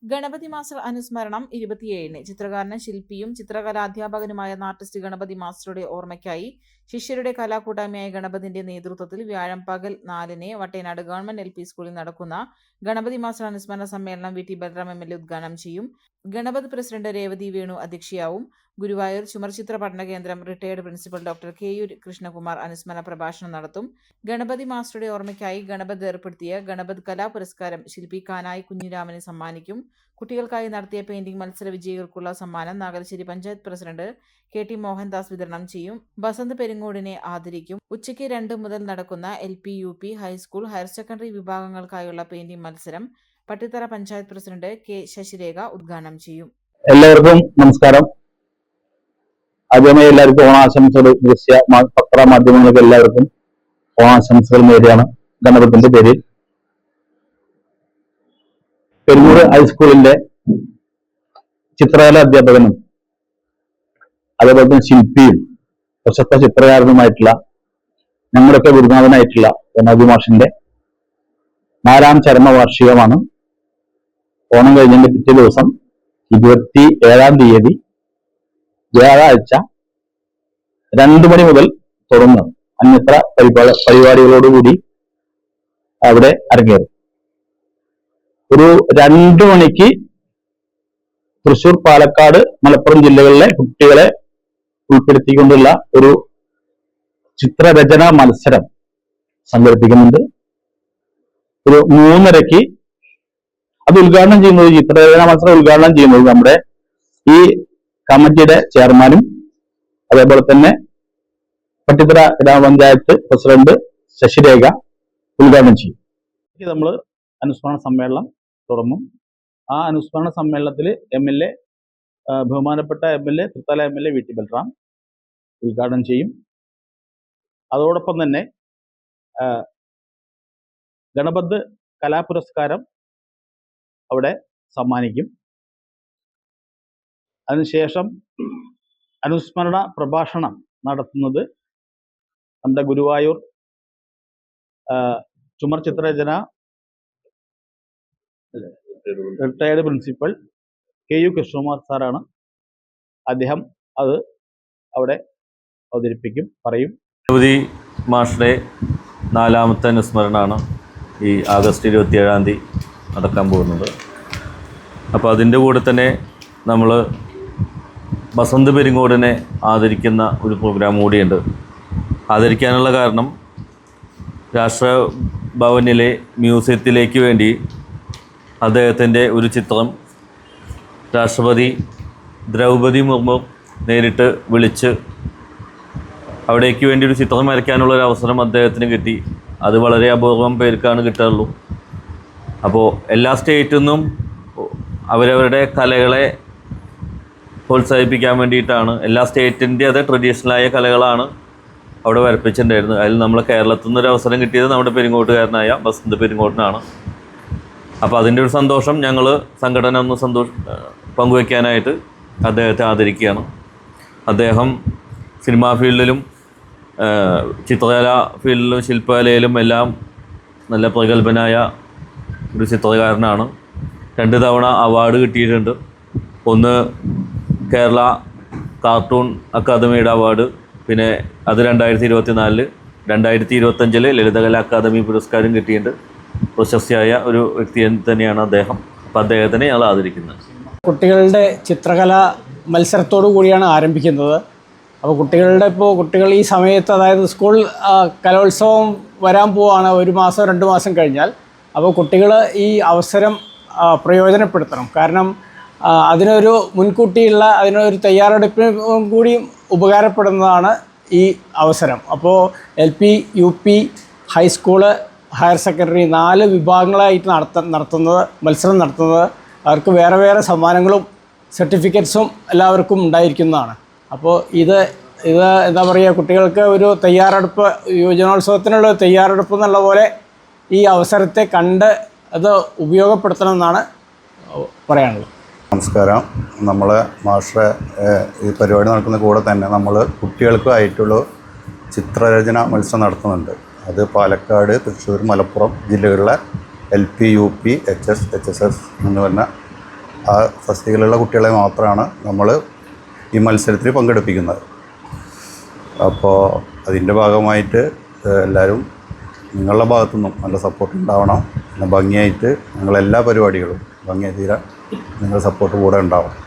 Ganapathi master അനുസ്മരണം 27-ന് ചിത്രകാരനും ശില്പിയും ചിത്രകലാധ്യാപകനുമായ artist Ganapathi മാസ്റ്ററുടെ ഓർമ്മയ്ക്കായി ശിഷ്യരുടെ കലാകൂട്ടായ്മയായ ഗണപതിന്റെ നേതൃത്വത്തിൽ വ്യാഴം പകൽ 4-ന് വട്ടേനാട് ഗവൺമെന്റ് LP സ്കൂളിൽ നടക്കുന്ന ഗണപതി മാസ്റ്റർ അനുസ്മരണ സമ്മേളനം VT ബലറാം MLA ഉദ്ഘാടനം ചെയ്യും. ഗണപത് പ്രസിഡന്റ് രേവതി വേണു അധ്യക്ഷയാവും. ഗുരുവായൂർ ചുമർചിത്ര പഠന കേന്ദ്രം retired principal doctor KU Krishnakumar അനുസ്മരണ പ്രഭാഷണം നടത്തും. ഗണപതി മാസ്റ്ററുടെ ഓർമ്മയ്ക്കായി ഗണപത് ഏർപ്പെടുത്തിയ ഗണപത് കലാ പുരസ്കാരം ശില്പി കാനായി കുഞ്ഞിരാമന് സമ്മാനിക്കും. കുട്ടികൾക്കായി നടത്തിയ പെയിന്റിംഗ് മത്സര വിജയികൾക്കുള്ള സമ്മാനം നാഗലശ്ശേരി പഞ്ചായത്ത് പ്രസിഡന്റ് KT മോഹൻദാസ് വിതരണം ചെയ്യും. ബസന്ത് പെരിങ്ങോടിനെ ആദരിക്കും. ഉച്ചയ്ക്ക് 2 മുതൽ നടക്കുന്ന LP, UP, high school, higher secondary വിഭാഗങ്ങൾക്കായുള്ള പെയിന്റിംഗ് മത്സരം പട്ടിത്തറ പഞ്ചായത്ത് പ്രസിഡന്റ് K ശശിരേഖ ഉദ്ഘാടനം ചെയ്യും. എല്ലാവർക്കും നമസ്കാരം. ആദ്യമായി എല്ലാവർക്കും ഓണാശംസകൾ. പത്രമാധ്യമങ്ങൾക്ക് എല്ലാവർക്കും ഓണാശംസകൾ നേരെയാണ് ഗണപതിന്റെ പേരിൽ. പെരുന്നൂർ ഹൈസ്കൂളിന്റെ ചിത്രകല അധ്യാപകനും അതേപോലെ തന്നെ ശില്പിയും പ്രശസ്ത ചിത്രകാരനുമായിട്ടുള്ള ഞങ്ങളുടെയൊക്കെ ഗുരുനാഥനായിട്ടുള്ള ഗണപതി മാഷിന്റെ 4ാം ചരമവാർഷികമാണ്. ഓണം കഴിഞ്ഞതിന്റെ പിറ്റേ ദിവസം 27-ാം തീയതി വ്യാഴാഴ്ച 2 മണി മുതൽ തുടങ്ങും. അന്യത്ര പരിപാടികളോടുകൂടി അവിടെ അരങ്ങേറും. ഒരു 2 മണിക്ക് തൃശൂർ, പാലക്കാട്, മലപ്പുറം ജില്ലകളിലെ കുട്ടികളെ ഉൾപ്പെടുത്തിക്കൊണ്ടുള്ള ഒരു ചിത്രരചനാ മത്സരം സംഘടിപ്പിക്കുന്നുണ്ട്. ഒരു 3:30-ക്ക് അത് ഉദ്ഘാടനം ചെയ്യുന്നത്, ചിത്രരചനാ മത്സരം ഉദ്ഘാടനം ചെയ്യുന്നത് നമ്മുടെ ഈ കമ്മിറ്റിയുടെ ചെയർമാനും അതേപോലെ തന്നെ പട്ടിത്തറ ഗ്രാമപഞ്ചായത്ത് പ്രസിഡന്റ് ശശിരേഖ ഉദ്ഘാടനം ചെയ്യും. നമ്മൾ അനുസ്മരണ സമ്മേളനം തുടങ്ങും. ആ അനുസ്മരണ സമ്മേളനത്തിൽ MLA, ബഹുമാനപ്പെട്ട MLA Thrithala MLA VT Balaram ഉദ്ഘാടനം ചെയ്യും. അതോടൊപ്പം തന്നെ ഗണപത് കലാപുരസ്കാരം അവിടെ സമ്മാനിക്കും. അതിനുശേഷം അനുസ്മരണ പ്രഭാഷണം നടത്തുന്നത് നമ്മുടെ ഗുരുവായൂർ ചുമർ ചിത്രരചന റിട്ടയർഡ് പ്രിൻസിപ്പൽ KU കൃഷ്ണകുമാർ സാറാണ്. അദ്ദേഹം അത് അവിടെ അവതരിപ്പിക്കും, പറയും. ഗണപതി മാഷയുടെ 4ാമത്തെ അനുസ്മരണമാണ് ഈ ആഗസ്റ്റ് 27-ാം തീയതി നടക്കാൻ പോകുന്നത്. അപ്പോൾ അതിൻ്റെ കൂടെ തന്നെ നമ്മൾ ബസന്ത് പെരിങ്ങോടിനെ ആദരിക്കുന്ന ഒരു പ്രോഗ്രാം കൂടിയുണ്ട്. ആദരിക്കാനുള്ള കാരണം രാഷ്ട്രഭവനിലെ മ്യൂസിയത്തിലേക്ക് വേണ്ടി അദ്ദേഹത്തിൻ്റെ ഒരു ചിത്രം രാഷ്ട്രപതി ദ്രൗപദി മുർമു നേരിട്ട് വിളിച്ച് അവിടേക്ക് വേണ്ടി ഒരു ചിത്രം വരയ്ക്കാനുള്ളൊരു അവസരം അദ്ദേഹത്തിന് കിട്ടി. അത് വളരെ അപൂർവം പേർക്കാണ് കിട്ടാറുള്ളൂ. അപ്പോൾ എല്ലാ സ്റ്റേറ്റിൽ നിന്നും അവരവരുടെ കലകളെ പ്രോത്സാഹിപ്പിക്കാൻ വേണ്ടിയിട്ടാണ്, എല്ലാ സ്റ്റേറ്റിൻ്റെ അത് ട്രഡീഷണലായ കലകളാണ് അവിടെ വരപ്പിച്ചിട്ടുണ്ടായിരുന്നത്. അതിൽ നമ്മളെ കേരളത്തിൽ നിന്നൊരു അവസരം കിട്ടിയത് നമ്മുടെ പെരിങ്ങോട്ടുകാരനായ ബസന്ത് പെരിങ്ങോടിനാണ്. അപ്പോൾ അതിൻ്റെ ഒരു സന്തോഷം ഞങ്ങൾ സംഘടന ഒന്ന് പങ്കുവയ്ക്കാനായിട്ട് അദ്ദേഹത്തെ ആദരിക്കുകയാണ്. അദ്ദേഹം സിനിമാ ഫീൽഡിലും ചിത്രകലാ ഫീൽഡിലും ശില്പകലയിലും എല്ലാം നല്ല പ്രഗത്ഭനായ ഒരു ചിത്രകാരനാണ്. 2 തവണ അവാർഡ് കിട്ടിയിട്ടുണ്ട്. ഒന്ന് കേരള കാർട്ടൂൺ അക്കാദമിയുടെ അവാർഡ്, പിന്നെ അത് 2024, 2025 ലളിതകലാ അക്കാദമി പുരസ്കാരം കിട്ടിയിട്ടുണ്ട്. പ്രശസ്തിയായ ഒരു വ്യക്തി തന്നെയാണ് അദ്ദേഹം. അപ്പം അദ്ദേഹത്തിനെ ഞങ്ങൾ ആദരിക്കുന്നത്. കുട്ടികളുടെ ചിത്രകല മത്സരത്തോടു കൂടിയാണ് ആരംഭിക്കുന്നത്. അപ്പോൾ കുട്ടികൾ ഈ സമയത്ത്, അതായത് സ്കൂൾ കലോത്സവം വരാൻ പോവുകയാണ് 1 മാസം 2 മാസം കഴിഞ്ഞാൽ. അപ്പോൾ കുട്ടികൾ ഈ അവസരം പ്രയോജനപ്പെടുത്തണം. കാരണം അതിനൊരു മുൻകൂട്ടിയുള്ള അതിനൊരു തയ്യാറെടുപ്പിനും കൂടി ഉപകാരപ്പെടുന്നതാണ് ഈ അവസരം. അപ്പോൾ LP, UP, high school, higher secondary 4 വിഭാഗങ്ങളായിട്ട് മത്സരം നടത്തുന്നത്. അവർക്ക് വേറെ വേറെ സമ്മാനങ്ങളും സർട്ടിഫിക്കറ്റ്സും എല്ലാവർക്കും ഉണ്ടായിരിക്കുന്നതാണ്. അപ്പോൾ ഇത് എന്താ പറയുക, കുട്ടികൾക്ക് ഒരു തയ്യാറെടുപ്പ്, യുവജനോത്സവത്തിനുള്ള തയ്യാറെടുപ്പ് എന്നുള്ള പോലെ ഈ അവസരത്തെ കണ്ട് അത് ഉപയോഗപ്പെടുത്തണമെന്നാണ് പറയാനുള്ളത്. നമസ്കാരം. നമ്മൾ മാഷെ ഈ പരിപാടി നടക്കുന്ന കൂടെ തന്നെ നമ്മൾ കുട്ടികൾക്കായിട്ടുള്ള ചിത്രരചന മത്സരം നടത്തുന്നുണ്ട്. അത് പാലക്കാട്, തൃശ്ശൂർ, മലപ്പുറം ജില്ലകളിലെ LP, UP, HS, HSS എന്ന് പറഞ്ഞ ആ തസ്തികയിലുള്ള കുട്ടികളെ മാത്രമാണ് നമ്മൾ ഈ മത്സരത്തിൽ പങ്കെടുപ്പിക്കുന്നത്. അപ്പോൾ അതിൻ്റെ ഭാഗമായിട്ട് എല്ലാവരും നിങ്ങളുടെ ഭാഗത്തുനിന്നും നല്ല സപ്പോർട്ട് ഉണ്ടാവണം. പിന്നെ ഭംഗിയായിട്ട് ഞങ്ങളെല്ലാ പരിപാടികളും ഭംഗിയായി തീരാൻ നിങ്ങളുടെ സപ്പോർട്ട് കൂടെ ഉണ്ടാവണം.